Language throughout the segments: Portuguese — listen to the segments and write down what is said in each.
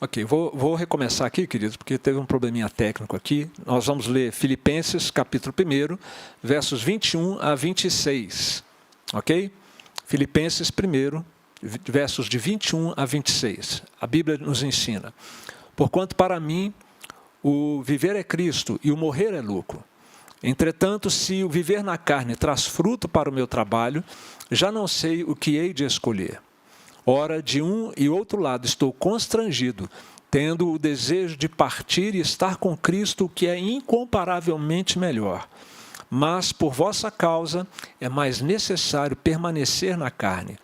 Ok, vou recomeçar aqui, queridos, porque teve um probleminha técnico aqui. Nós vamos ler Filipenses, capítulo 1, versos 21 a 26. Ok? Filipenses 1, versos de 21 a 26. A Bíblia nos ensina: porquanto para mim o viver é Cristo e o morrer é lucro. Entretanto, se o viver na carne traz fruto para o meu trabalho, já não sei o que hei de escolher. Ora, de um e outro lado estou constrangido, tendo o desejo de partir e estar com Cristo, o que é incomparavelmente melhor. Mas, por vossa causa, é mais necessário permanecer na carne.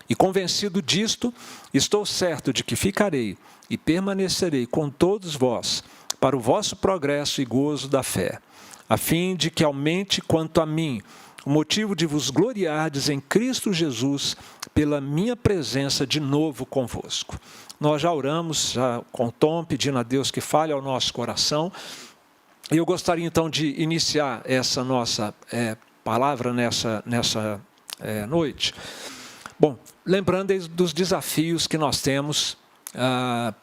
E convencido disto, estou certo de que ficarei e permanecerei com todos vós, para o vosso progresso e gozo da fé, a fim de que aumente quanto a mim o motivo de vos gloriardes em Cristo Jesus pela minha presença de novo convosco. Nós já oramos com o Tom, pedindo a Deus que fale ao nosso coração. E eu gostaria então de iniciar essa nossa palavra nessa noite. Bom, lembrando dos desafios que nós temos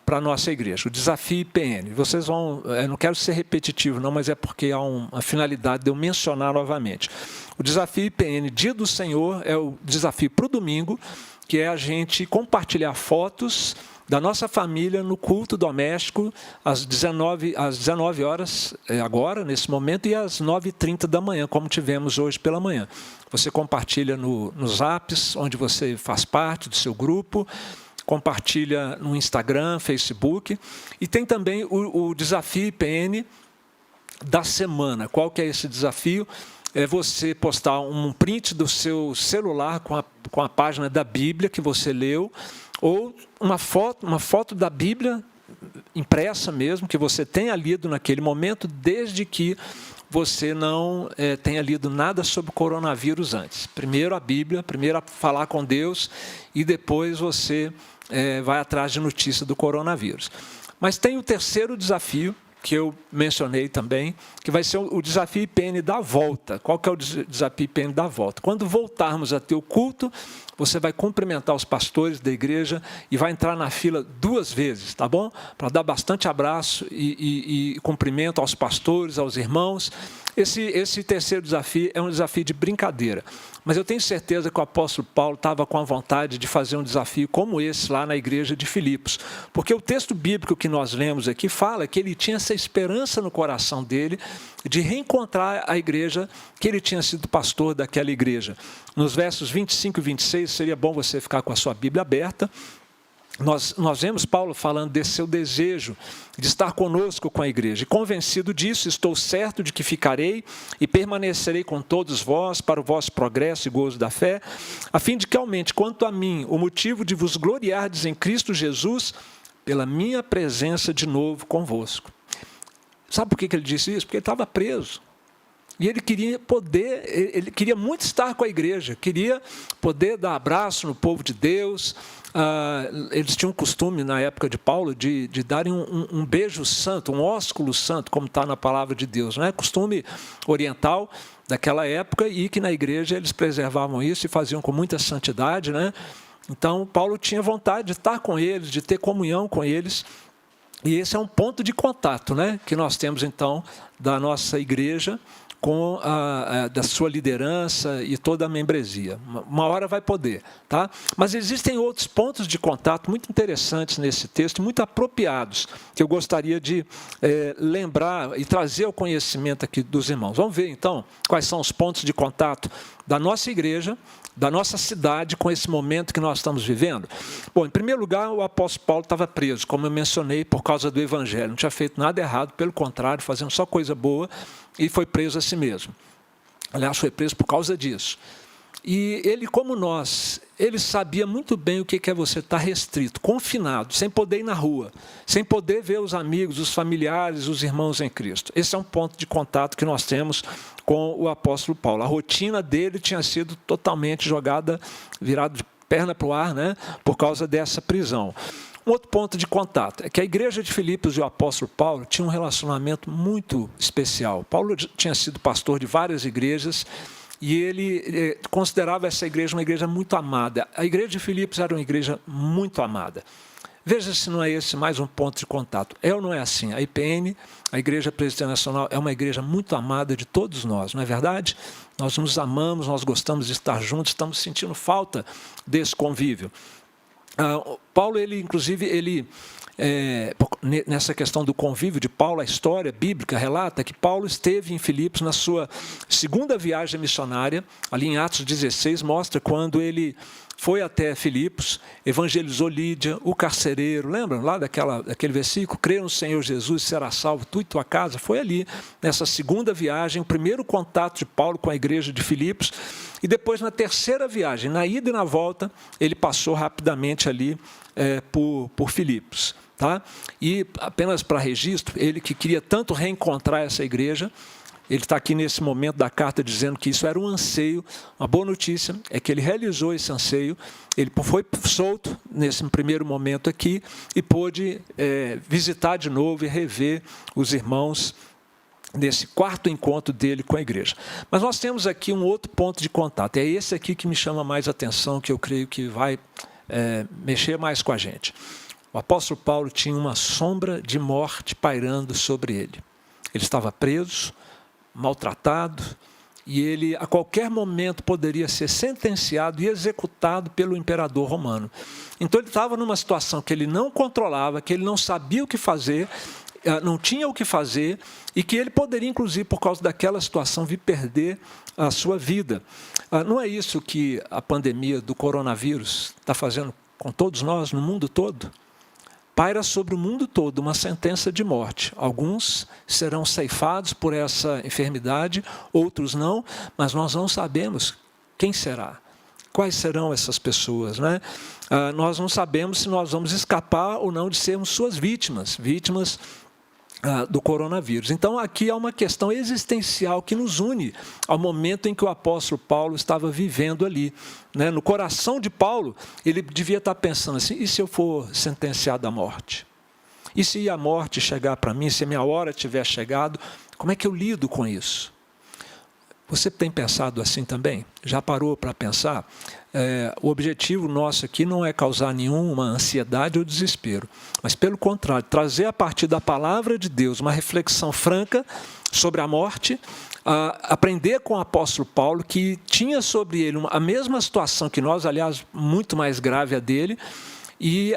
para a nossa igreja, o desafio IPN. Vocês vão, eu não quero ser repetitivo não, mas é porque há uma finalidade de eu mencionar novamente. O desafio IPN, Dia do Senhor, é o desafio para o domingo, que é a gente compartilhar fotos da nossa família no culto doméstico às 19 horas, agora, nesse momento, e às 9h30 da manhã, como tivemos hoje pela manhã. Você compartilha nos apps, onde você faz parte do seu grupo, compartilha no Instagram, Facebook, e tem também o desafio IPN da semana. Qual que é esse desafio? É você postar um print do seu celular com a página da Bíblia que você leu, ou uma foto da Bíblia impressa mesmo, que você tenha lido naquele momento, desde que você não tenha lido nada sobre o coronavírus antes. Primeiro a Bíblia, primeiro a falar com Deus, e depois você vai atrás de notícia do coronavírus. Mas tem o terceiro desafio, que eu mencionei também, que vai ser o desafio IPN da volta. Qual que é o desafio IPN da volta? Quando voltarmos a ter o culto, você vai cumprimentar os pastores da igreja e vai entrar na fila 2 vezes, tá bom? Para dar bastante abraço e cumprimento aos pastores, aos irmãos. Esse terceiro desafio é um desafio de brincadeira. Mas eu tenho certeza que o apóstolo Paulo estava com a vontade de fazer um desafio como esse lá na igreja de Filipos. Porque o texto bíblico que nós lemos aqui fala que ele tinha essa esperança no coração dele de reencontrar a igreja, que ele tinha sido pastor daquela igreja. Nos versos 25 e 26, seria bom você ficar com a sua Bíblia aberta. Nós vemos Paulo falando desse seu desejo de estar conosco com a igreja. E convencido disso, estou certo de que ficarei e permanecerei com todos vós para o vosso progresso e gozo da fé, a fim de que aumente quanto a mim o motivo de vos gloriardes em Cristo Jesus pela minha presença de novo convosco. Sabe por que ele disse isso? Porque ele estava preso. E ele queria muito estar com a igreja, queria poder dar abraço no povo de Deus. Eles tinham o costume, na época de Paulo, de darem um beijo santo, um ósculo santo, como está na palavra de Deus. Não é? Costume oriental daquela época, e que na igreja eles preservavam isso e faziam com muita santidade. Né? Então, Paulo tinha vontade de estar com eles, de ter comunhão com eles. E esse é um ponto de contato, né, que nós temos, então, da nossa igreja, da sua liderança e toda a membresia. Uma hora vai poder, tá? Mas existem outros pontos de contato muito interessantes nesse texto, muito apropriados, que eu gostaria de lembrar e trazer ao conhecimento aqui dos irmãos. Vamos ver, então, quais são os pontos de contato da nossa igreja, da nossa cidade, com esse momento que nós estamos vivendo. Bom, em primeiro lugar, o apóstolo Paulo estava preso, como eu mencionei, por causa do evangelho. Não tinha feito nada errado, pelo contrário, fazendo só coisa boa, e foi preso a si mesmo. Aliás, foi preso por causa disso. E ele, como nós, ele sabia muito bem o que é você estar restrito, confinado, sem poder ir na rua, sem poder ver os amigos, os familiares, os irmãos em Cristo. Esse é um ponto de contato que nós temos com o apóstolo Paulo. A rotina dele tinha sido totalmente virada de perna para o ar, né, por causa dessa prisão. Um outro ponto de contato é que a igreja de Filipos e o apóstolo Paulo tinham um relacionamento muito especial. Paulo tinha sido pastor de várias igrejas e ele considerava essa igreja uma igreja muito amada. A igreja de Filipos era uma igreja muito amada. Veja se não é esse mais um ponto de contato. É ou não é assim? A IPN, a Igreja Presbiteriana Nacional, é uma igreja muito amada de todos nós, não é verdade? Nós nos amamos, nós gostamos de estar juntos, estamos sentindo falta desse convívio. Paulo, nessa questão do convívio de Paulo, a história bíblica relata que Paulo esteve em Filipos na sua segunda viagem missionária, ali em Atos 16, mostra quando ele foi até Filipos, evangelizou Lídia, o carcereiro, lembram lá daquele versículo? Crê no Senhor Jesus, será salvo, tu e tua casa. Foi ali, nessa segunda viagem, o primeiro contato de Paulo com a igreja de Filipos, e depois na terceira viagem, na ida e na volta, ele passou rapidamente ali por Filipos. Tá? E apenas para registro, ele que queria tanto reencontrar essa igreja, ele está aqui nesse momento da carta dizendo que isso era um anseio. Uma boa notícia é que ele realizou esse anseio, ele foi solto nesse primeiro momento aqui e pôde visitar de novo e rever os irmãos nesse quarto encontro dele com a igreja. Mas nós temos aqui um outro ponto de contato, é esse aqui que me chama mais atenção, que eu creio que vai mexer mais com a gente. O apóstolo Paulo tinha uma sombra de morte pairando sobre ele. Ele estava preso, maltratado, e ele a qualquer momento poderia ser sentenciado e executado pelo imperador romano. Então ele estava numa situação que ele não controlava, que ele não sabia o que fazer, não tinha o que fazer, e que ele poderia, inclusive, por causa daquela situação, vir perder a sua vida. Não é isso que a pandemia do coronavírus está fazendo com todos nós, no mundo todo? Paira sobre o mundo todo uma sentença de morte. Alguns serão ceifados por essa enfermidade, outros não, mas nós não sabemos quem será. Quais serão essas pessoas, né? Nós não sabemos se nós vamos escapar ou não de sermos suas vítimas do coronavírus. Então, aqui há uma questão existencial que nos une ao momento em que o apóstolo Paulo estava vivendo ali. Né? No coração de Paulo, ele devia estar pensando assim, e se eu for sentenciado à morte? E se a morte chegar para mim, se a minha hora tiver chegado, como é que eu lido com isso? Você tem pensado assim também? Já parou para pensar? O objetivo nosso aqui não é causar nenhuma ansiedade ou desespero, mas, pelo contrário, trazer a partir da palavra de Deus uma reflexão franca sobre a morte, aprender com o apóstolo Paulo, que tinha sobre ele a mesma situação que nós, aliás, muito mais grave a dele, e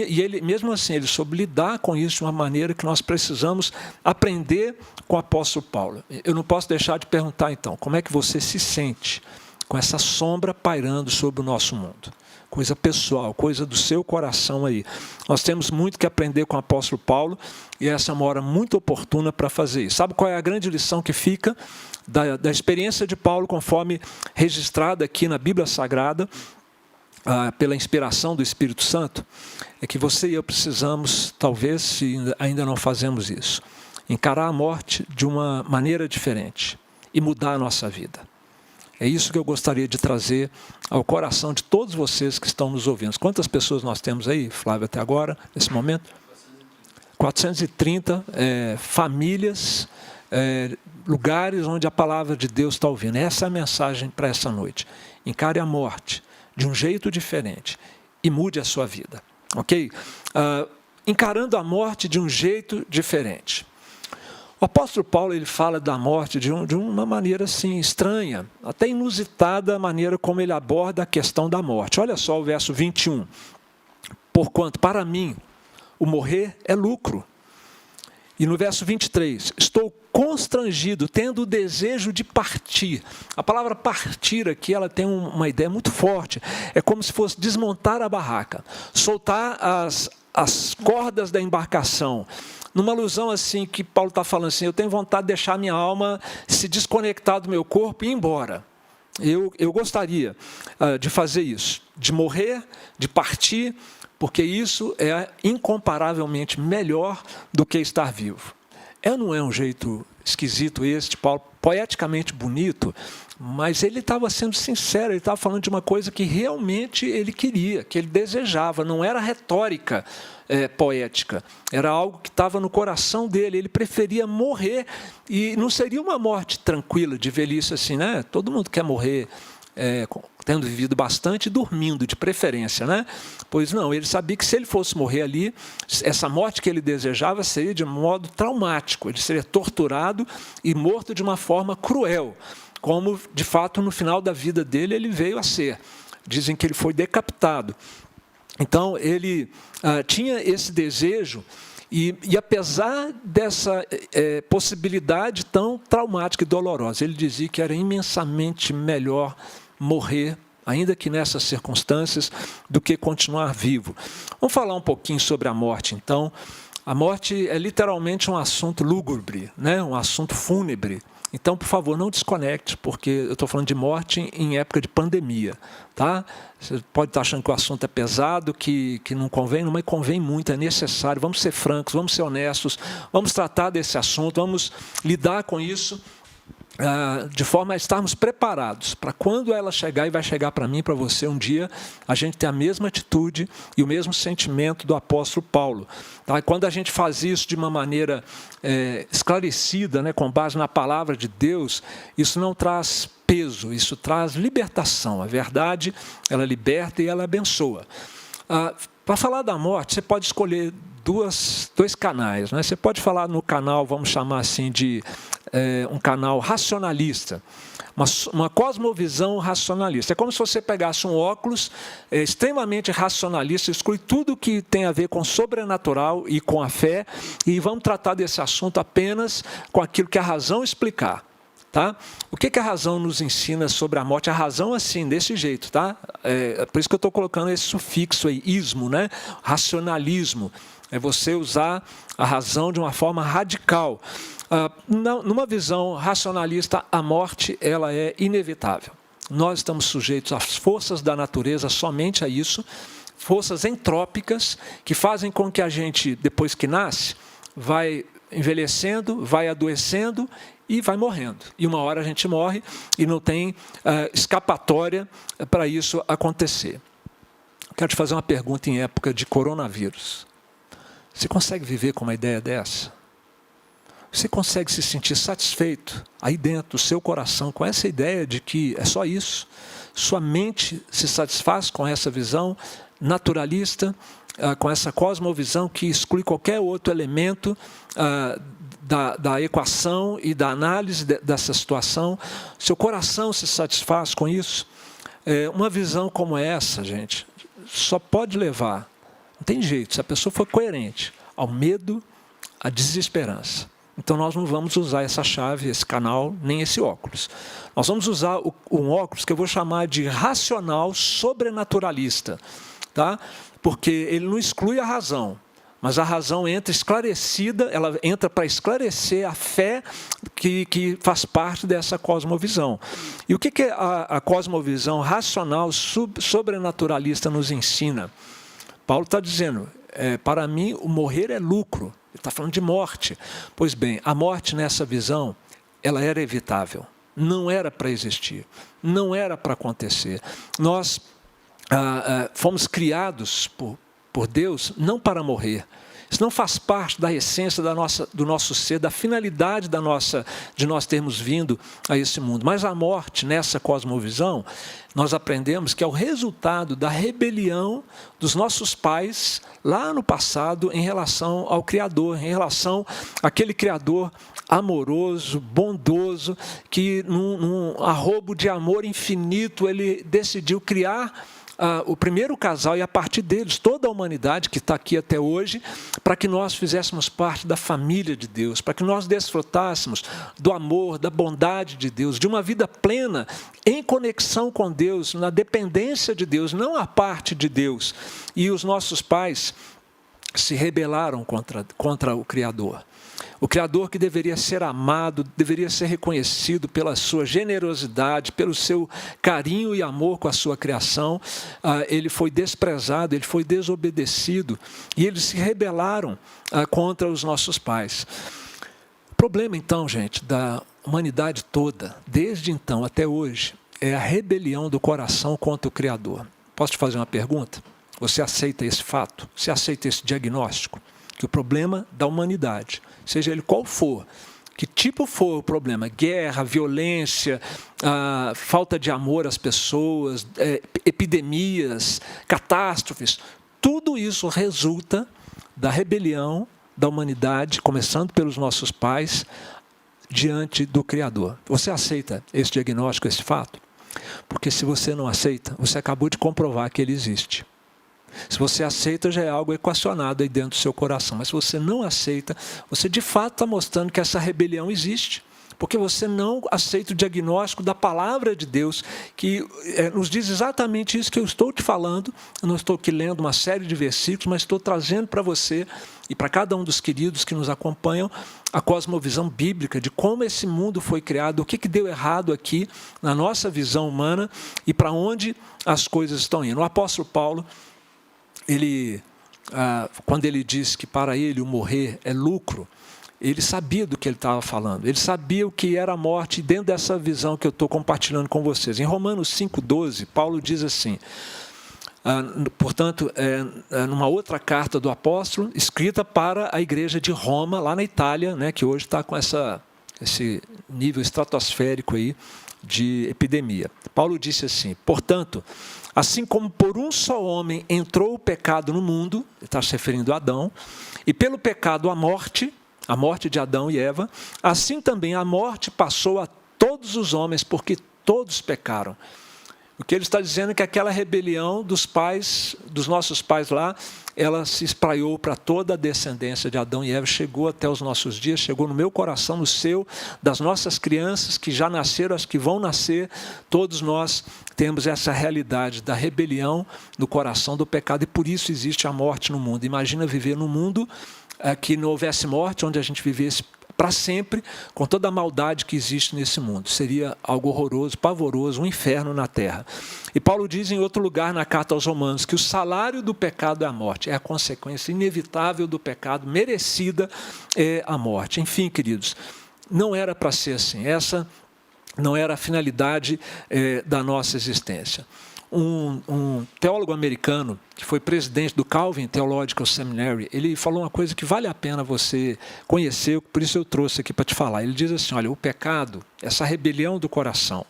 ele, mesmo assim, ele soube lidar com isso de uma maneira que nós precisamos aprender com o apóstolo Paulo. Eu não posso deixar de perguntar, então, como é que você se sente com essa sombra pairando sobre o nosso mundo? Coisa pessoal, coisa do seu coração aí. Nós temos muito que aprender com o apóstolo Paulo, e essa é uma hora muito oportuna para fazer isso. Sabe qual é a grande lição que fica da experiência de Paulo, conforme registrada aqui na Bíblia Sagrada, pela inspiração do Espírito Santo? É que você e eu precisamos, talvez, se ainda não fazemos isso, encarar a morte de uma maneira diferente e mudar a nossa vida. É isso que eu gostaria de trazer ao coração de todos vocês que estão nos ouvindo. Quantas pessoas nós temos aí, Flávio, até agora, nesse momento? 430 famílias, lugares onde a palavra de Deus está ouvindo. Essa é a mensagem para essa noite. Encare a morte de um jeito diferente e mude a sua vida. Ok? Encarando a morte de um jeito diferente. O apóstolo Paulo, ele fala da morte de uma maneira assim, estranha, até inusitada a maneira como ele aborda a questão da morte. Olha só o verso 21. Porquanto, para mim, o morrer é lucro. E no verso 23, estou constrangido, tendo o desejo de partir. A palavra partir aqui, ela tem uma ideia muito forte. É como se fosse desmontar a barraca, soltar as cordas da embarcação, numa alusão assim que Paulo está falando assim, eu tenho vontade de deixar minha alma se desconectar do meu corpo e ir embora. Eu gostaria de fazer isso, de morrer, de partir, porque isso é incomparavelmente melhor do que estar vivo. Não é um jeito esquisito esse de Paulo, poeticamente bonito, mas ele estava sendo sincero, ele estava falando de uma coisa que realmente ele queria, que ele desejava, não era retórica poética, era algo que estava no coração dele, ele preferia morrer, e não seria uma morte tranquila, de velhice assim, né? Todo mundo quer morrer tendo vivido bastante e dormindo de preferência, né? Pois não, ele sabia que se ele fosse morrer ali, essa morte que ele desejava seria de modo traumático, ele seria torturado e morto de uma forma cruel, como de fato no final da vida dele ele veio a ser. Dizem que ele foi decapitado. Então ele tinha esse desejo. E apesar dessa possibilidade tão traumática e dolorosa, ele dizia que era imensamente melhor morrer, ainda que nessas circunstâncias, do que continuar vivo. Vamos falar um pouquinho sobre a morte, então. A morte é literalmente um assunto lúgubre, né? Um assunto fúnebre. Então, por favor, não desconecte, porque eu estou falando de morte em época de pandemia. Tá? Você pode estar achando que o assunto é pesado, que não convém, mas convém muito, é necessário. Vamos ser francos, vamos ser honestos, vamos tratar desse assunto, vamos lidar com isso de forma a estarmos preparados para quando ela chegar, e vai chegar para mim e para você um dia, a gente ter a mesma atitude e o mesmo sentimento do apóstolo Paulo. Tá? E quando a gente faz isso de uma maneira esclarecida, né, com base na palavra de Deus, isso não traz peso, isso traz libertação. A verdade, ela liberta e ela abençoa. Para falar da morte, você pode escolher dois canais. Né? Você pode falar no canal, vamos chamar assim, de um canal racionalista, uma cosmovisão racionalista. É como se você pegasse um óculos extremamente racionalista, exclui tudo que tem a ver com sobrenatural e com a fé, e vamos tratar desse assunto apenas com aquilo que a razão explicar. Tá? O que a razão nos ensina sobre a morte? A razão, assim, desse jeito. Tá? Por isso que eu estou colocando esse sufixo aí, ismo, né? Racionalismo. É você usar a razão de uma forma radical. Numa visão racionalista, a morte ela é inevitável. Nós estamos sujeitos às forças da natureza, somente a isso, forças entrópicas, que fazem com que a gente, depois que nasce, vai envelhecendo, vai adoecendo e vai morrendo. E uma hora a gente morre e não tem escapatória para isso acontecer. Quero te fazer uma pergunta em época de coronavírus. Você consegue viver com uma ideia dessa? Você consegue se sentir satisfeito aí dentro do seu coração com essa ideia de que é só isso? Sua mente se satisfaz com essa visão naturalista, com essa cosmovisão que exclui qualquer outro elemento da equação e da análise dessa situação? Seu coração se satisfaz com isso? Uma visão como essa, gente, só pode levar, não tem jeito, se a pessoa for coerente, ao medo, à desesperança. Então nós não vamos usar essa chave, esse canal, nem esse óculos. Nós vamos usar um óculos que eu vou chamar de racional sobrenaturalista. Tá? Porque ele não exclui a razão, mas a razão entra esclarecida, ela entra para esclarecer a fé que faz parte dessa cosmovisão. E o que a cosmovisão racional sobrenaturalista nos ensina? Paulo está dizendo, para mim o morrer é lucro. Ele está falando de morte. Pois bem, a morte nessa visão, ela era evitável. Não era para existir. Não era para acontecer. Nós fomos criados por Deus não para morrer. Isso não faz parte da essência do nosso ser, da finalidade de nós termos vindo a esse mundo. Mas a morte, nessa cosmovisão, nós aprendemos que é o resultado da rebelião dos nossos pais lá no passado em relação ao Criador, em relação àquele Criador amoroso, bondoso, que num arrobo de amor infinito, ele decidiu criar o primeiro casal, e a partir deles, toda a humanidade que está aqui até hoje, para que nós fizéssemos parte da família de Deus, para que nós desfrutássemos do amor, da bondade de Deus, de uma vida plena, em conexão com Deus, na dependência de Deus, não a parte de Deus. E os nossos pais se rebelaram contra o Criador. O Criador que deveria ser amado, deveria ser reconhecido pela sua generosidade, pelo seu carinho e amor com a sua criação, ele foi desprezado, ele foi desobedecido, e eles se rebelaram contra os nossos pais. O problema, então, gente, da humanidade toda, desde então até hoje, é a rebelião do coração contra o Criador. Posso te fazer uma pergunta? Você aceita esse fato? Você aceita esse diagnóstico? Que o problema da humanidade, seja ele qual for, Que tipo for o problema, guerra, violência, falta de amor às pessoas, epidemias, catástrofes, tudo isso resulta da rebelião da humanidade, começando pelos nossos pais, diante do Criador. Você aceita esse diagnóstico, esse fato? Porque se você não aceita, você acabou de comprovar que ele existe. Se você aceita, já é algo equacionado aí dentro do seu coração. Mas se você não aceita, você de fato está mostrando que essa rebelião existe. Porque você não aceita o diagnóstico da palavra de Deus, que nos diz exatamente isso que eu estou te falando. Eu não estou aqui lendo uma série de versículos, mas estou trazendo para você e para cada um dos queridos que nos acompanham a cosmovisão bíblica de como esse mundo foi criado, o que deu errado aqui na nossa visão humana e para onde as coisas estão indo. O apóstolo Paulo, quando ele diz que para ele o morrer é lucro, ele sabia do que ele estava falando, ele sabia o que era a morte dentro dessa visão que eu estou compartilhando com vocês. Em Romanos 5,12, Paulo diz assim, portanto, numa outra carta do apóstolo, escrita para a igreja de Roma, lá na Itália, né, que hoje está com esse nível estratosférico aí de epidemia. Paulo disse assim, portanto, assim como por um só homem entrou o pecado no mundo, ele está se referindo a Adão, e pelo pecado a morte de Adão e Eva, assim também a morte passou a todos os homens, porque todos pecaram. O que ele está dizendo é que aquela rebelião dos nossos pais lá, ela se espraiou para toda a descendência de Adão e Eva, chegou até os nossos dias, chegou no meu coração, no seu, das nossas crianças que já nasceram, as que vão nascer, todos nós temos essa realidade da rebelião no coração do pecado, e por isso existe a morte no mundo. Imagina viver num mundo que não houvesse morte, onde a gente vivesse para sempre, com toda a maldade que existe nesse mundo. Seria algo horroroso, pavoroso, um inferno na terra. E Paulo diz em outro lugar na carta aos Romanos que o salário do pecado é a morte, é a consequência inevitável do pecado, merecida é a morte. Enfim, queridos, não era para ser assim, essa não era a finalidade da nossa existência. Um teólogo americano, que foi presidente do Calvin Theological Seminary, ele falou uma coisa que vale a pena você conhecer, por isso eu trouxe aqui para te falar. Ele diz assim, olha, o pecado, essa rebelião do coração,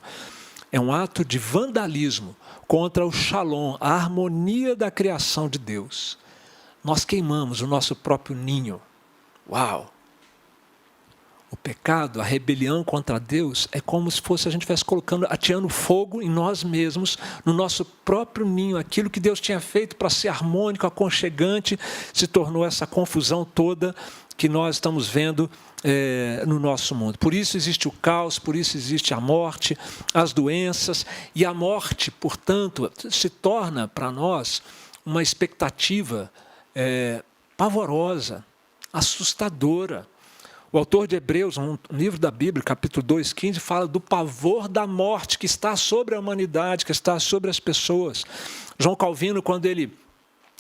é um ato de vandalismo contra o shalom, a harmonia da criação de Deus. Nós queimamos o nosso próprio ninho. Uau! O pecado, a rebelião contra Deus, é como se fosse a gente estivesse ateando fogo em nós mesmos, no nosso próprio ninho. Aquilo que Deus tinha feito para ser harmônico, aconchegante, se tornou essa confusão toda que nós estamos vendo no nosso mundo. Por isso existe o caos, por isso existe a morte, as doenças, e a morte, portanto, se torna para nós uma expectativa pavorosa, assustadora. O autor de Hebreus, um livro da Bíblia, capítulo 2,15, fala do pavor da morte que está sobre a humanidade, que está sobre as pessoas. João Calvino, quando ele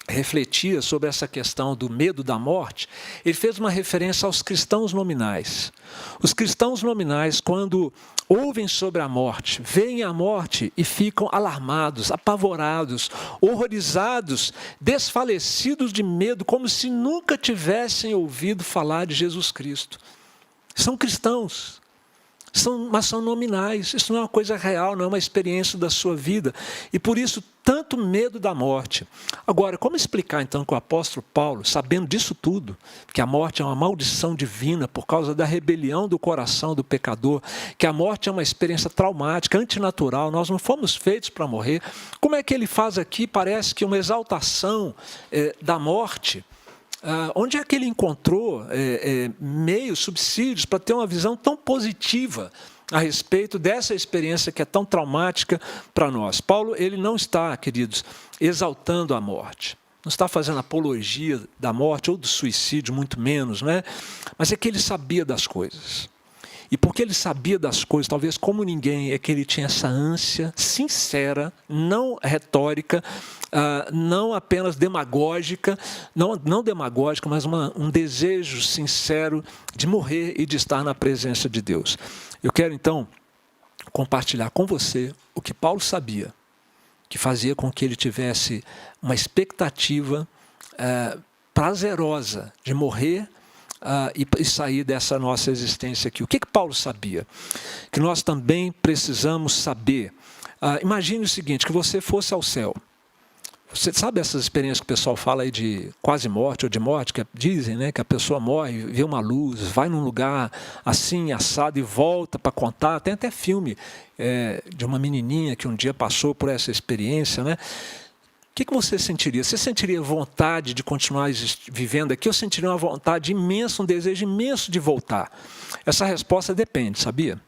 refletia sobre essa questão do medo da morte, ele fez uma referência aos cristãos nominais. Os cristãos nominais, quando ouvem sobre a morte, veem a morte e ficam alarmados, apavorados, horrorizados, desfalecidos de medo, como se nunca tivessem ouvido falar de Jesus Cristo. São cristãos, mas são nominais, isso não é uma coisa real, não é uma experiência da sua vida, e por isso tanto medo da morte. Agora, como explicar então que o apóstolo Paulo, sabendo disso tudo, que a morte é uma maldição divina por causa da rebelião do coração do pecador, que a morte é uma experiência traumática, antinatural, nós não fomos feitos para morrer, como é que ele faz aqui, parece que uma exaltação da morte? Onde é que ele encontrou meios, subsídios para ter uma visão tão positiva a respeito dessa experiência que é tão traumática para nós? Paulo, ele não está, queridos, exaltando a morte, não está fazendo apologia da morte ou do suicídio, muito menos, né? Mas é que ele sabia das coisas. E porque ele sabia das coisas, talvez como ninguém, é que ele tinha essa ânsia sincera, não retórica, não apenas demagógica, não demagógica, mas um desejo sincero de morrer e de estar na presença de Deus. Eu quero então compartilhar com você o que Paulo sabia, que fazia com que ele tivesse uma expectativa prazerosa de morrer e sair dessa nossa existência aqui. O que Paulo sabia? Que nós também precisamos saber. Imagine o seguinte, que você fosse ao céu. Você sabe essas experiências que o pessoal fala aí de quase morte ou de morte, que dizem, né, que a pessoa morre, vê uma luz, vai num lugar assim, assado e volta para contar. Tem até filme de uma menininha que um dia passou por essa experiência, né? O que você sentiria? Você sentiria vontade de continuar vivendo aqui ou sentiria uma vontade imensa, um desejo imenso de voltar? Essa resposta depende, sabia?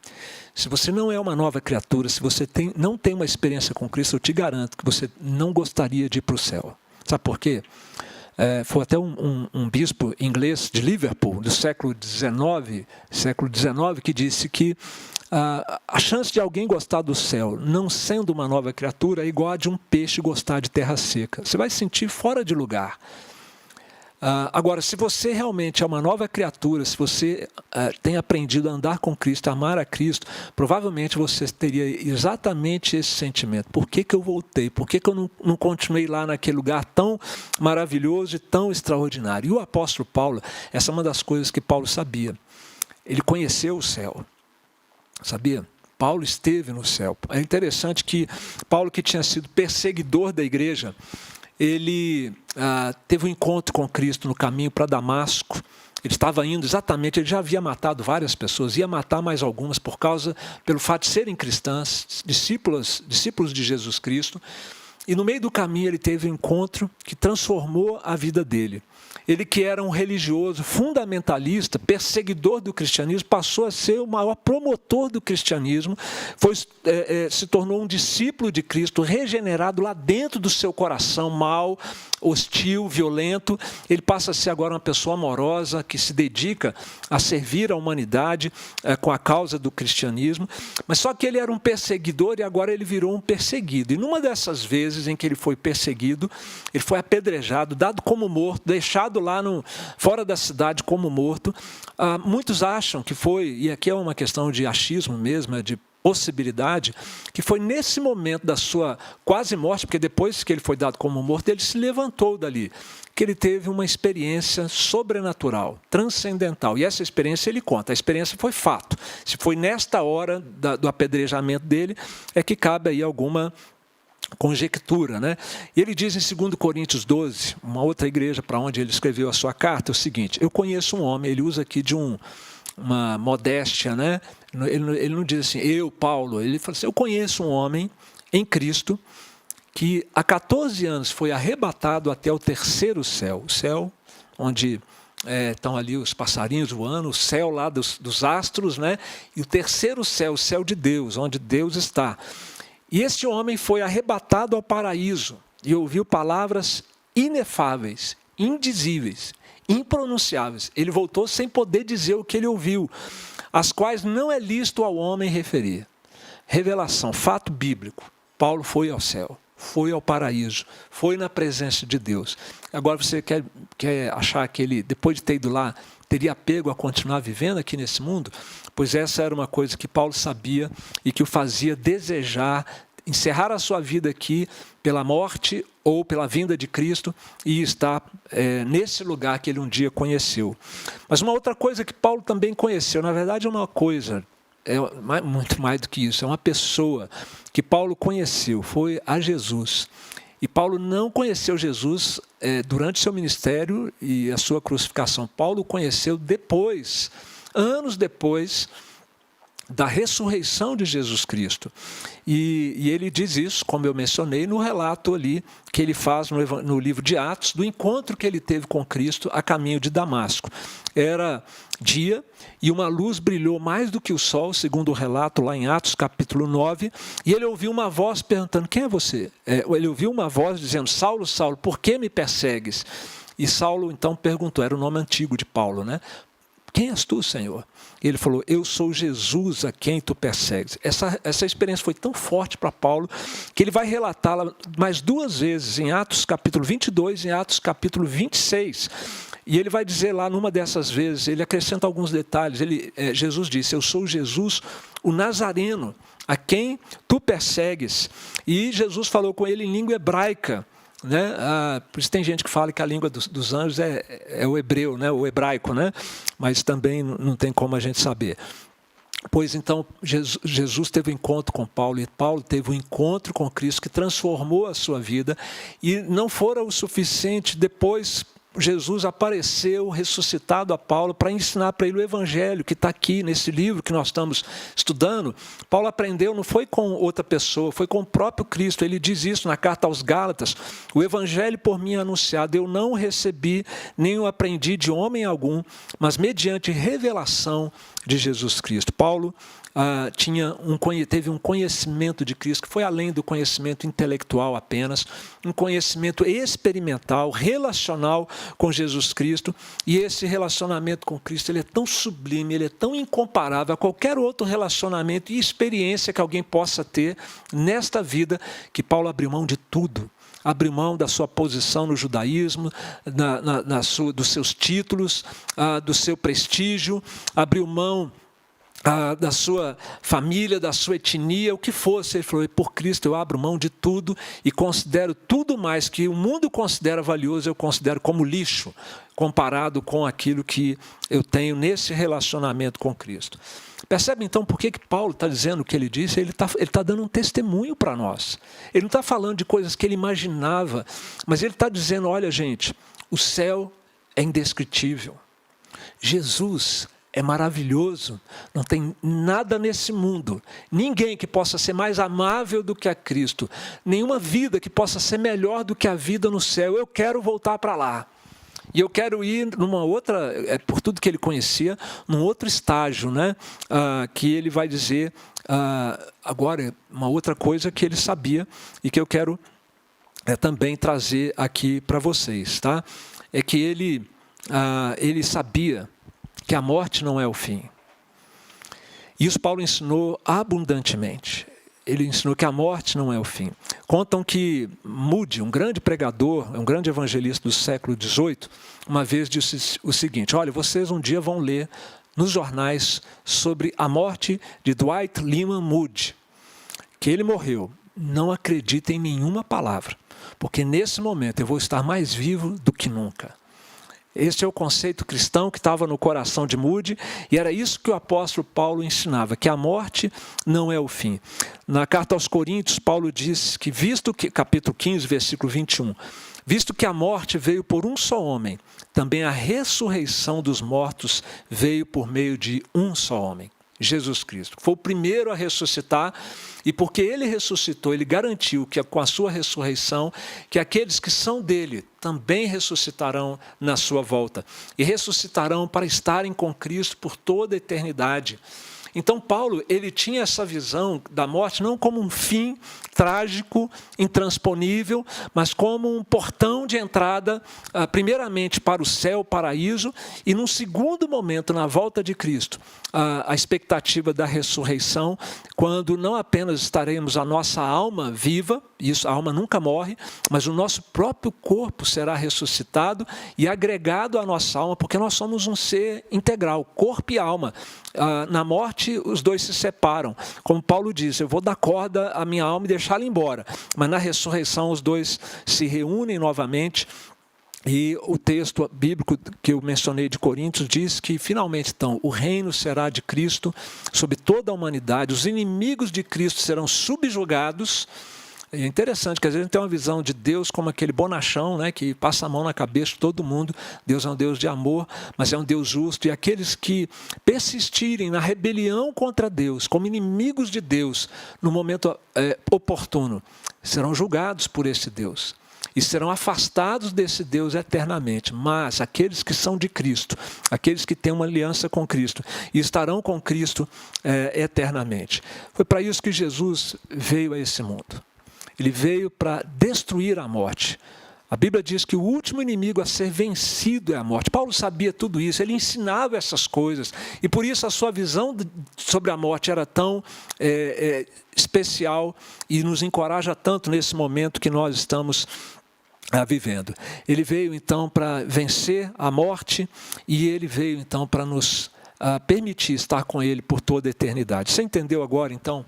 Se você não é uma nova criatura, se você não tem uma experiência com Cristo, eu te garanto que você não gostaria de ir para o céu. Sabe por quê? Foi até um bispo inglês de Liverpool, do século XIX, que disse que a chance de alguém gostar do céu, não sendo uma nova criatura, é igual a de um peixe gostar de terra seca. Você vai se sentir fora de lugar. Agora, se você realmente é uma nova criatura, se você tem aprendido a andar com Cristo, a amar a Cristo, provavelmente você teria exatamente esse sentimento. Por que eu voltei? Por que eu não continuei lá naquele lugar tão maravilhoso e tão extraordinário? E o apóstolo Paulo, essa é uma das coisas que Paulo sabia. Ele conheceu o céu. Sabia? Paulo esteve no céu. É interessante que Paulo, que tinha sido perseguidor da igreja, ele teve um encontro com Cristo no caminho para Damasco. Ele estava indo exatamente, ele já havia matado várias pessoas, ia matar mais algumas pelo fato de serem cristãs, discípulos de Jesus Cristo. E no meio do caminho ele teve um encontro que transformou a vida dele. Ele, que era um religioso fundamentalista, perseguidor do cristianismo, passou a ser o maior promotor do cristianismo, se tornou um discípulo de Cristo, regenerado lá dentro do seu coração, mau, hostil, violento. Ele passa a ser agora uma pessoa amorosa, que se dedica a servir a humanidade com a causa do cristianismo. Mas só que ele era um perseguidor e agora ele virou um perseguido. E numa dessas vezes em que ele foi perseguido, ele foi apedrejado, dado como morto, deixado lá fora da cidade como morto. Muitos acham que foi, e aqui é uma questão de achismo mesmo, de possibilidade, que foi nesse momento da sua quase morte, porque depois que ele foi dado como morto, ele se levantou dali, que ele teve uma experiência sobrenatural, transcendental. E essa experiência ele conta, a experiência foi fato. Se foi nesta hora do apedrejamento dele, é que cabe aí alguma conjectura, né? E ele diz em 2 Coríntios 12, uma outra igreja para onde ele escreveu a sua carta, é o seguinte: eu conheço um homem, ele usa aqui de uma modéstia, né? Ele não diz assim, eu, Paulo, ele fala assim, eu conheço um homem em Cristo que há 14 anos foi arrebatado até o terceiro céu, o céu onde estão ali os passarinhos voando, o céu lá dos astros, né? E o terceiro céu, o céu de Deus, onde Deus está. E este homem foi arrebatado ao paraíso e ouviu palavras inefáveis, indizíveis, impronunciáveis. Ele voltou sem poder dizer o que ele ouviu, as quais não é lícito ao homem referir. Revelação, fato bíblico. Paulo foi ao céu, foi ao paraíso, foi na presença de Deus. Agora você quer achar que ele, depois de ter ido lá, teria apego a continuar vivendo aqui nesse mundo? Pois essa era uma coisa que Paulo sabia e que o fazia desejar encerrar a sua vida aqui pela morte ou pela vinda de Cristo e estar nesse lugar que ele um dia conheceu. Mas uma outra coisa que Paulo também conheceu, na verdade é uma coisa, muito mais do que isso, é uma pessoa que Paulo conheceu, foi a Jesus. E Paulo não conheceu Jesus durante seu ministério e a sua crucificação. Paulo conheceu depois, anos depois da ressurreição de Jesus Cristo. E ele diz isso, como eu mencionei, no relato ali que ele faz no livro de Atos, do encontro que ele teve com Cristo a caminho de Damasco. Era dia e uma luz brilhou mais do que o sol, segundo o relato lá em Atos capítulo 9, e ele ouviu uma voz perguntando, quem é você? Ele ouviu uma voz dizendo, Saulo, Saulo, por que me persegues? E Saulo então perguntou, era o nome antigo de Paulo, né? Quem és tu, Senhor? E ele falou, eu sou Jesus a quem tu persegues. Essa experiência foi tão forte para Paulo, que ele vai relatá-la mais duas vezes, em Atos capítulo 22 e em Atos capítulo 26. E ele vai dizer lá, numa dessas vezes, ele acrescenta alguns detalhes. Jesus disse, eu sou Jesus, o Nazareno, a quem tu persegues. E Jesus falou com ele em língua hebraica. né? Por isso tem gente que fala que a língua dos anjos é o hebreu, né? O hebraico, né? Mas também não tem como a gente saber. Pois então, Jesus teve um encontro com Paulo, e Paulo teve um encontro com Cristo que transformou a sua vida, e não fora o suficiente. Depois Jesus apareceu ressuscitado a Paulo para ensinar para ele o evangelho que está aqui nesse livro que nós estamos estudando. Paulo aprendeu, não foi com outra pessoa, foi com o próprio Cristo. Ele diz isso na carta aos Gálatas: o evangelho por mim anunciado eu não recebi, nem o aprendi de homem algum, mas mediante revelação de Jesus Cristo. Paulo teve um conhecimento de Cristo que foi além do conhecimento intelectual apenas, um conhecimento experimental, relacional com Jesus Cristo, e esse relacionamento com Cristo ele é tão sublime, ele é tão incomparável a qualquer outro relacionamento e experiência que alguém possa ter nesta vida, que Paulo abriu mão de tudo. Abriu mão da sua posição no judaísmo, dos seus títulos, do seu prestígio, abriu mão da sua família, da sua etnia, o que fosse. Ele falou: por Cristo eu abro mão de tudo e considero tudo mais que o mundo considera valioso, eu considero como lixo, comparado com aquilo que eu tenho nesse relacionamento com Cristo. Percebe então por que Paulo está dizendo o que ele disse? Ele está dando um testemunho para nós. Ele não está falando de coisas que ele imaginava, mas ele está dizendo: olha gente, o céu é indescritível. Jesus é maravilhoso, não tem nada nesse mundo, ninguém que possa ser mais amável do que a Cristo, nenhuma vida que possa ser melhor do que a vida no céu. Eu quero voltar para lá. E eu quero ir numa outra, por tudo que ele conhecia, num outro estágio, né? Que ele vai dizer agora, uma outra coisa que ele sabia e que eu quero também trazer aqui para vocês, tá? É que ele sabia que a morte não é o fim. Isso Paulo ensinou abundantemente. Ele ensinou que a morte não é o fim. Contam que Moody, um grande pregador, um grande evangelista do século XVIII, uma vez disse o seguinte: olha, vocês um dia vão ler nos jornais sobre a morte de Dwight Lyman Moody, que ele morreu. Não acreditem em nenhuma palavra, porque nesse momento eu vou estar mais vivo do que nunca. Esse é o conceito cristão que estava no coração de Moody, e era isso que o apóstolo Paulo ensinava, que a morte não é o fim. Na carta aos Coríntios, Paulo diz que, capítulo 15, versículo 21, visto que a morte veio por um só homem, também a ressurreição dos mortos veio por meio de um só homem, Jesus Cristo. Foi o primeiro a ressuscitar, e porque ele ressuscitou, ele garantiu que com a sua ressurreição, que aqueles que são dele também ressuscitarão na sua volta, e ressuscitarão para estarem com Cristo por toda a eternidade. Então Paulo, ele tinha essa visão da morte não como um fim trágico, intransponível, mas como um portão de entrada, primeiramente para o céu, o paraíso, e num segundo momento, na volta de Cristo, a expectativa da ressurreição, quando não apenas estaremos a nossa alma viva, isso, a alma nunca morre, mas o nosso próprio corpo será ressuscitado e agregado à nossa alma, porque nós somos um ser integral, corpo e alma. Na morte, os dois se separam. Como Paulo disse, eu vou dar corda à minha alma e deixá-la embora. Mas na ressurreição, os dois se reúnem novamente. E o texto bíblico que eu mencionei de Coríntios diz que, finalmente, então, o reino será de Cristo sobre toda a humanidade. Os inimigos de Cristo serão subjugados. É interessante que às vezes a gente tem uma visão de Deus como aquele bonachão, né, que passa a mão na cabeça de todo mundo. Deus é um Deus de amor, mas é um Deus justo. E aqueles que persistirem na rebelião contra Deus, como inimigos de Deus, no momento oportuno, serão julgados por esse Deus. E serão afastados desse Deus eternamente. Mas aqueles que são de Cristo, aqueles que têm uma aliança com Cristo, e estarão com Cristo eternamente. Foi para isso que Jesus veio a esse mundo. Ele veio para destruir a morte. A Bíblia diz que o último inimigo a ser vencido é a morte. Paulo sabia tudo isso, ele ensinava essas coisas. E por isso a sua visão sobre a morte era tão especial e nos encoraja tanto nesse momento que nós estamos vivendo. Ele veio então para vencer a morte e ele veio então para nos permitir estar com ele por toda a eternidade. Você entendeu agora então?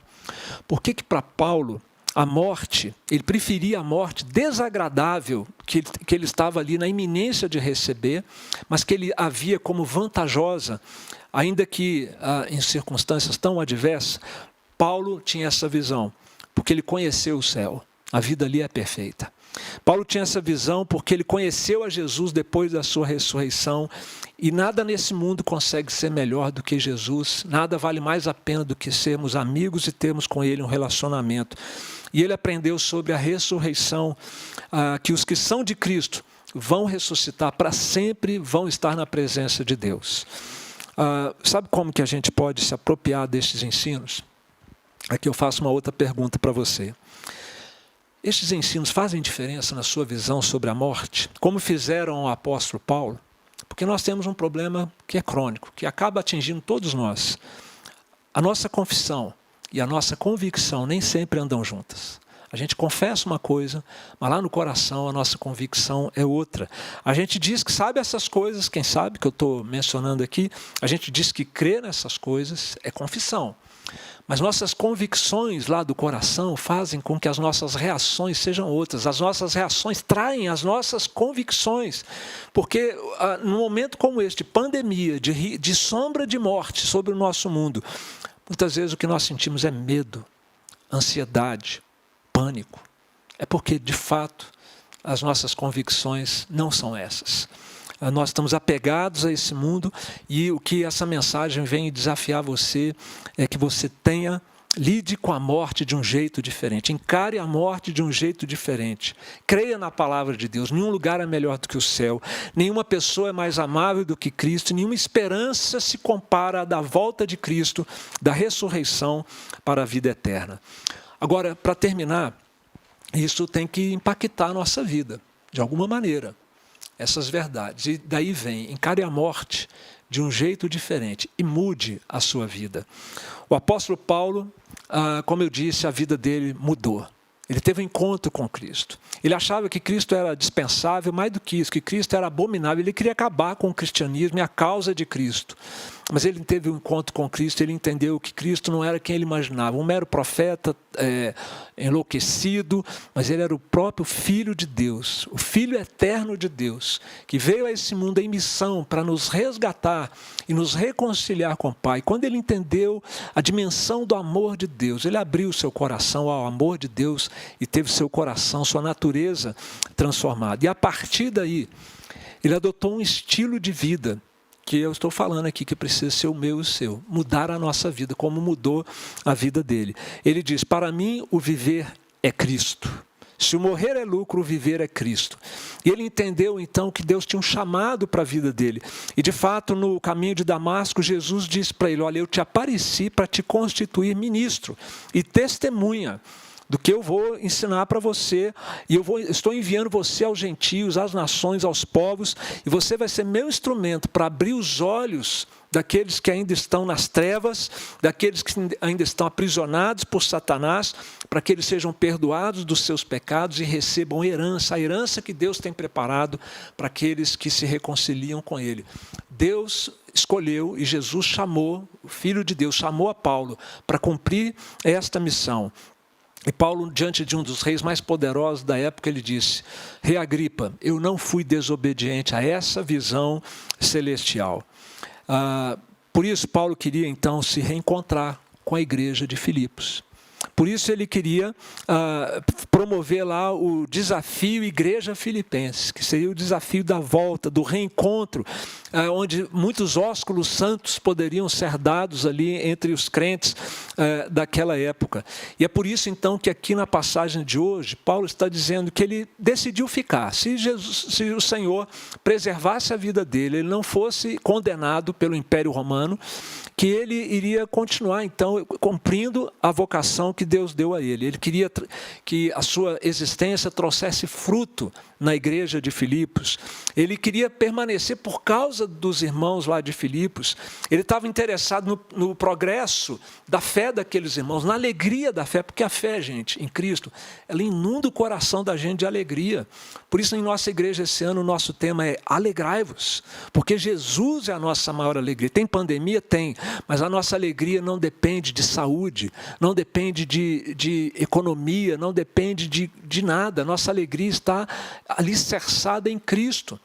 Por que para Paulo a morte, ele preferia a morte desagradável, que ele estava ali na iminência de receber, mas que ele havia como vantajosa, ainda que em circunstâncias tão adversas. Paulo tinha essa visão, porque ele conheceu o céu, a vida ali é perfeita. Paulo tinha essa visão porque ele conheceu a Jesus depois da sua ressurreição, e nada nesse mundo consegue ser melhor do que Jesus, nada vale mais a pena do que sermos amigos e termos com ele um relacionamento. E ele aprendeu sobre a ressurreição, que os que são de Cristo vão ressuscitar para sempre, vão estar na presença de Deus. Sabe como que a gente pode se apropriar destes ensinos? Aqui eu faço uma outra pergunta para você. Estes ensinos fazem diferença na sua visão sobre a morte, como fizeram o apóstolo Paulo? Porque nós temos um problema que é crônico, que acaba atingindo todos nós. A nossa confissão e a nossa convicção nem sempre andam juntas. A gente confessa uma coisa, mas lá no coração a nossa convicção é outra. A gente diz que sabe essas coisas, quem sabe que eu estou mencionando aqui, a gente diz que crê nessas coisas, é confissão. Mas nossas convicções lá do coração fazem com que as nossas reações sejam outras. As nossas reações traem as nossas convicções. Porque num momento como este, de pandemia, de sombra de morte sobre o nosso mundo, muitas vezes o que nós sentimos é medo, ansiedade, pânico. É porque, de fato, as nossas convicções não são essas. Nós estamos apegados a esse mundo, e o que essa mensagem vem desafiar você é que você lide com a morte de um jeito diferente, encare a morte de um jeito diferente, creia na palavra de Deus. Nenhum lugar é melhor do que o céu, nenhuma pessoa é mais amável do que Cristo, nenhuma esperança se compara à da volta de Cristo, da ressurreição para a vida eterna. Agora, para terminar, isso tem que impactar a nossa vida, de alguma maneira. Essas verdades, e daí vem, encare a morte de um jeito diferente e mude a sua vida. O apóstolo Paulo, como eu disse, a vida dele mudou. Ele teve um encontro com Cristo. Ele achava que Cristo era dispensável, mais do que isso, que Cristo era abominável. Ele queria acabar com o cristianismo e a causa de Cristo. Mas ele teve um encontro com Cristo, ele entendeu que Cristo não era quem ele imaginava, um mero profeta enlouquecido, mas ele era o próprio Filho de Deus, o Filho eterno de Deus, que veio a esse mundo em missão para nos resgatar e nos reconciliar com o Pai. Quando ele entendeu a dimensão do amor de Deus, ele abriu seu coração ao amor de Deus e teve seu coração, sua natureza transformada. E a partir daí, ele adotou um estilo de vida, que eu estou falando aqui, que precisa ser o meu e o seu. Mudar a nossa vida, como mudou a vida dele. Ele diz, para mim o viver é Cristo. Se o morrer é lucro, o viver é Cristo. E ele entendeu então que Deus tinha um chamado para a vida dele. E de fato, no caminho de Damasco, Jesus disse para ele, olha, eu te apareci para te constituir ministro e testemunha do que eu vou ensinar para você, e estou enviando você aos gentios, às nações, aos povos, e você vai ser meu instrumento para abrir os olhos daqueles que ainda estão nas trevas, daqueles que ainda estão aprisionados por Satanás, para que eles sejam perdoados dos seus pecados e recebam herança, a herança que Deus tem preparado para aqueles que se reconciliam com Ele. Deus escolheu e Jesus chamou, o Filho de Deus chamou a Paulo para cumprir esta missão. E Paulo, diante de um dos reis mais poderosos da época, ele disse, Rei Agripa, eu não fui desobediente a essa visão celestial. Por isso, Paulo queria então se reencontrar com a igreja de Filipos. Por isso ele queria promover lá o desafio Igreja Filipenses, que seria o desafio da volta, do reencontro, onde muitos ósculos santos poderiam ser dados ali entre os crentes daquela época. E é por isso então que aqui na passagem de hoje, Paulo está dizendo que ele decidiu ficar. Se o Senhor preservasse a vida dele, ele não fosse condenado pelo Império Romano, que ele iria continuar então cumprindo a vocação que Deus deu a ele. Ele queria que a sua existência trouxesse fruto na igreja de Filipos. Ele queria permanecer por causa dos irmãos lá de Filipos. Ele estava interessado no progresso da fé daqueles irmãos, na alegria da fé, porque a fé, gente, em Cristo, ela inunda o coração da gente de alegria. Por isso, em nossa igreja esse ano, o nosso tema é alegrai-vos, porque Jesus é a nossa maior alegria. Tem pandemia? Tem, mas a nossa alegria não depende de saúde, não depende de economia, não depende de nada. Nossa alegria está alicerçada em Cristo.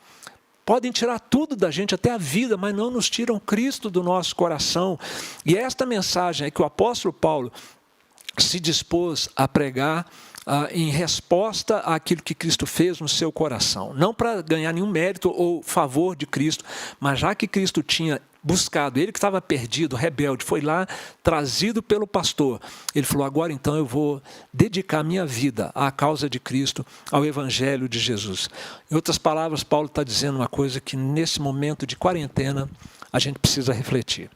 Podem tirar tudo da gente, até a vida, mas não nos tiram Cristo do nosso coração. E esta mensagem é que o apóstolo Paulo se dispôs a pregar em resposta àquilo que Cristo fez no seu coração. Não para ganhar nenhum mérito ou favor de Cristo, mas já que Cristo tinha buscado, ele que estava perdido, rebelde, foi lá, trazido pelo pastor. Ele falou, agora então eu vou dedicar minha vida à causa de Cristo, ao Evangelho de Jesus. Em outras palavras, Paulo está dizendo uma coisa que nesse momento de quarentena a gente precisa refletir.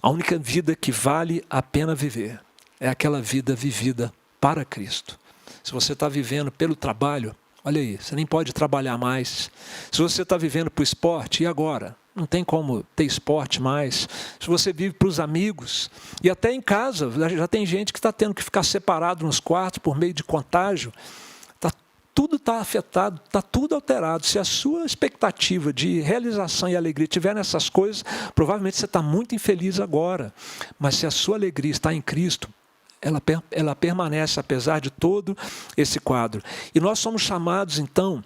A única vida que vale a pena viver é aquela vida vivida para Cristo. Se você está vivendo pelo trabalho, olha aí, você nem pode trabalhar mais. Se você está vivendo para o esporte, e agora? Não tem como ter esporte mais. Se você vive para os amigos, e até em casa, já tem gente que está tendo que ficar separado nos quartos por meio de contágio. Tudo está afetado, está tudo alterado. Se a sua expectativa de realização e alegria estiver nessas coisas, provavelmente você está muito infeliz agora. Mas se a sua alegria está em Cristo, ela permanece apesar de todo esse quadro. E nós somos chamados, então,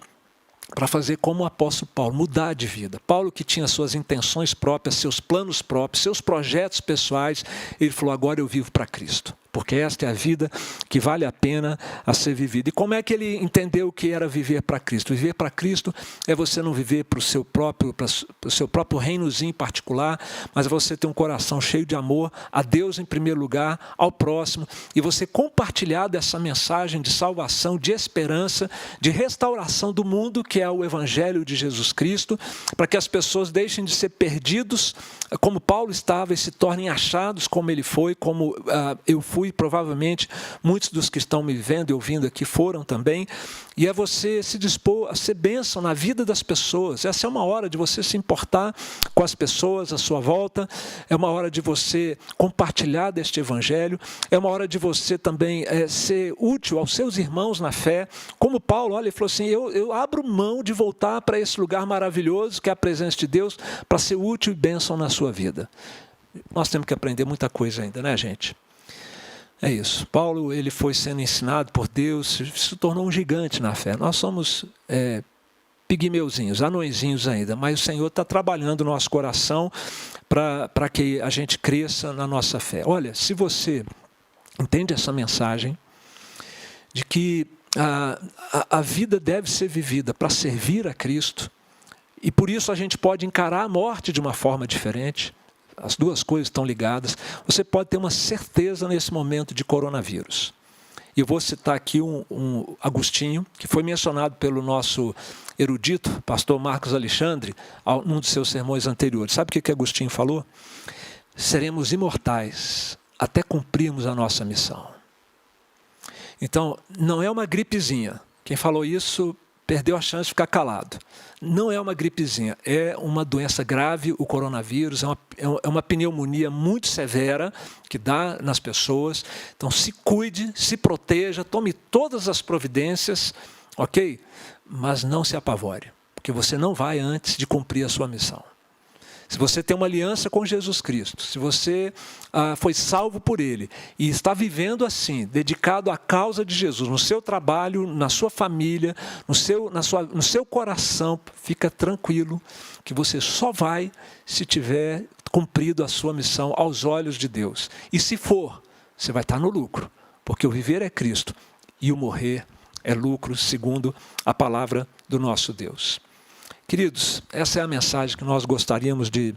para fazer como o apóstolo Paulo, mudar de vida. Paulo, que tinha suas intenções próprias, seus planos próprios, seus projetos pessoais, ele falou, agora eu vivo para Cristo. Porque esta é a vida que vale a pena a ser vivida. E como é que ele entendeu o que era viver para Cristo? Viver para Cristo é você não viver para o seu próprio reinozinho particular, mas é você ter um coração cheio de amor a Deus em primeiro lugar, ao próximo, e você compartilhar dessa mensagem de salvação, de esperança, de restauração do mundo, que é o Evangelho de Jesus Cristo, para que as pessoas deixem de ser perdidos, como Paulo estava, e se tornem achados como ele foi, como eu fui. E provavelmente muitos dos que estão me vendo e ouvindo aqui foram também, e é você se dispor a ser bênção na vida das pessoas. Essa é uma hora de você se importar com as pessoas à sua volta, é uma hora de você compartilhar deste Evangelho, é uma hora de você também ser útil aos seus irmãos na fé, como Paulo, olha, ele falou assim, eu abro mão de voltar para esse lugar maravilhoso que é a presença de Deus, para ser útil e bênção na sua vida. Nós temos que aprender muita coisa ainda, né, gente? É isso. Paulo, ele foi sendo ensinado por Deus, se tornou um gigante na fé. Nós somos pigmeuzinhos, anõezinhos ainda, mas o Senhor está trabalhando no nosso coração para que a gente cresça na nossa fé. Olha, se você entende essa mensagem de que a vida deve ser vivida para servir a Cristo, e por isso a gente pode encarar a morte de uma forma diferente, as duas coisas estão ligadas, você pode ter uma certeza nesse momento de coronavírus. E eu vou citar aqui um Agostinho, que foi mencionado pelo nosso erudito, pastor Marcos Alexandre, num dos seus sermões anteriores. Sabe o que Agostinho falou? Seremos imortais até cumprirmos a nossa missão. Então, não é uma gripezinha. Quem falou isso perdeu a chance de ficar calado. Não é uma gripezinha, é uma doença grave, o coronavírus, é uma pneumonia muito severa que dá nas pessoas. Então se cuide, se proteja, tome todas as providências, ok? Mas não se apavore, porque você não vai antes de cumprir a sua missão. Se você tem uma aliança com Jesus Cristo, se você foi salvo por Ele e está vivendo assim, dedicado à causa de Jesus, no seu trabalho, na sua família, no seu coração, fica tranquilo que você só vai se tiver cumprido a sua missão aos olhos de Deus. E se for, você vai estar no lucro, porque o viver é Cristo e o morrer é lucro, segundo a palavra do nosso Deus. Queridos, essa é a mensagem que nós gostaríamos de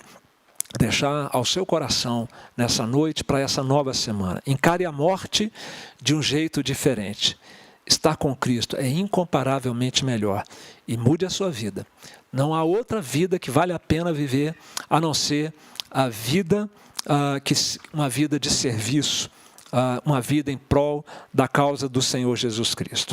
deixar ao seu coração nessa noite para essa nova semana. Encare a morte de um jeito diferente. Estar com Cristo é incomparavelmente melhor e mude a sua vida. Não há outra vida que vale a pena viver a não ser a vida, uma vida de serviço, uma vida em prol da causa do Senhor Jesus Cristo.